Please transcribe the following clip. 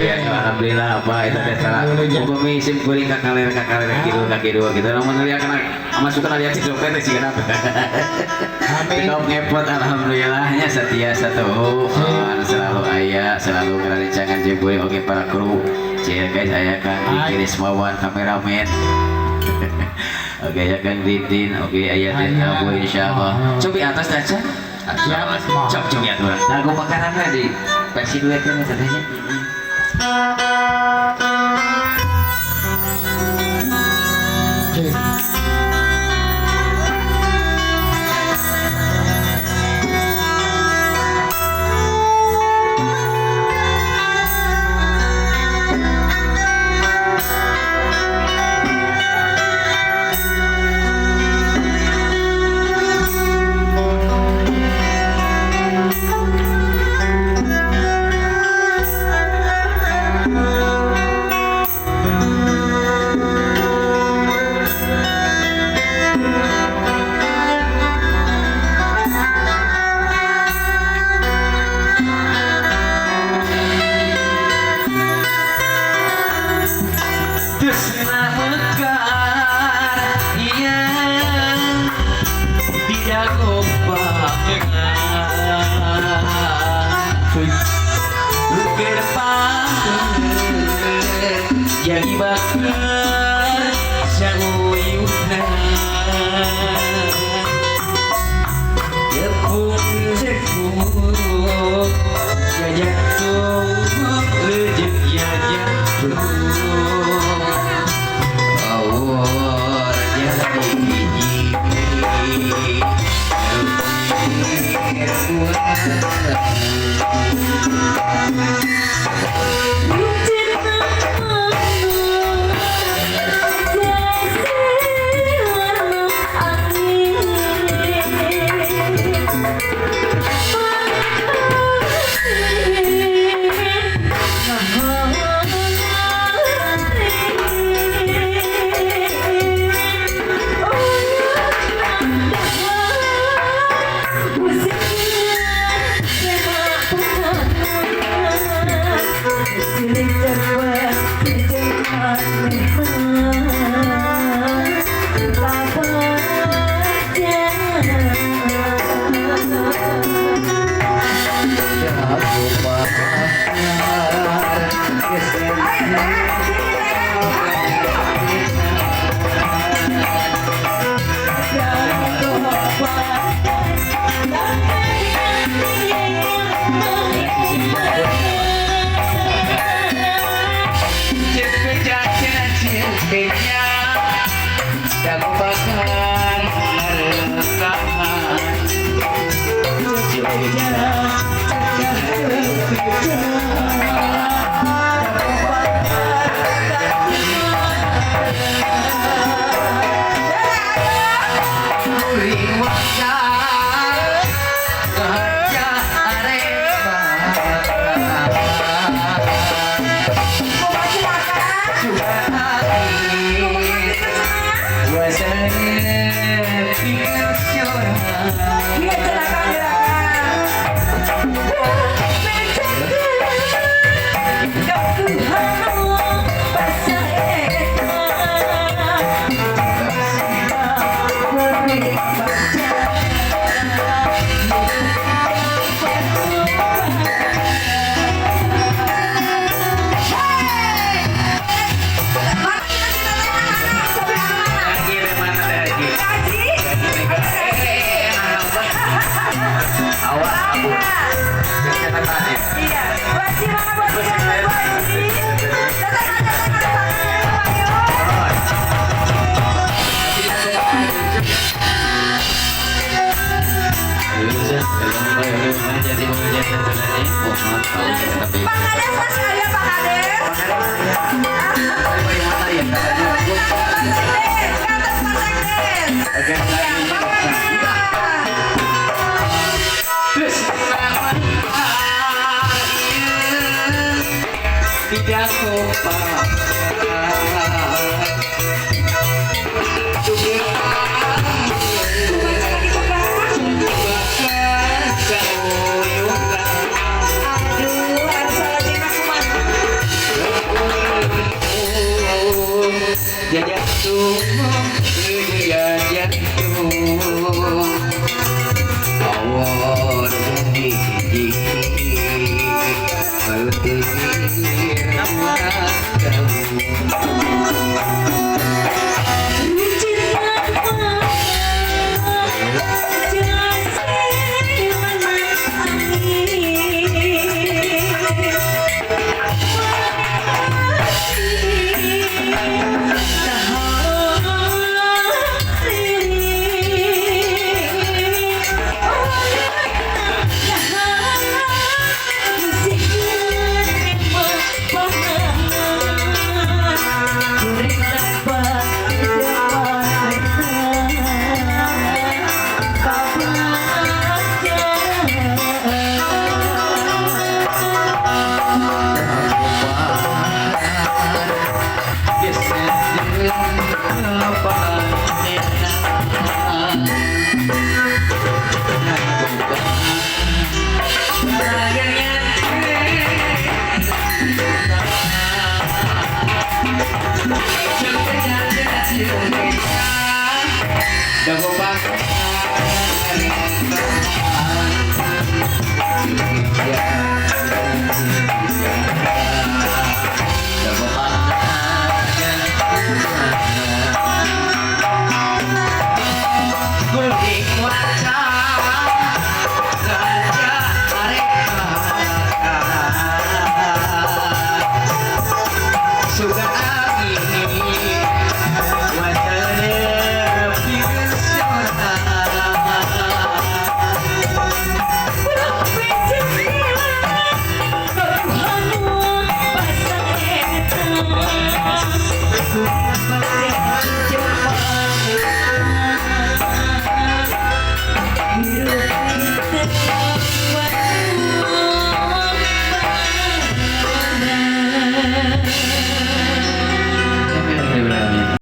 Ya, alhamdulillah apa itu teh salah. Upami sim kuring kakaler kaki dua gitu. Namun dia kena masukan dia cicok teh sih kenapa? Kita ngepot alhamdulillahnya setia satu. Selalu ayah, selalu merancangan jeboy oke para kru. Cia guys ayah Kang Diki Rismawan kameramen. Oke ya Kang Didin, oke ayah teh Abu insyaallah. Cobi atas aja. Cobi aturan. Lagu pakaranna di versi duetnya katanya. Yang bakar sauyunan Jepun jajak tunggu lejek jajak tunggu awar jadi biji tidak kompak dia jantung awal gigi Jago pak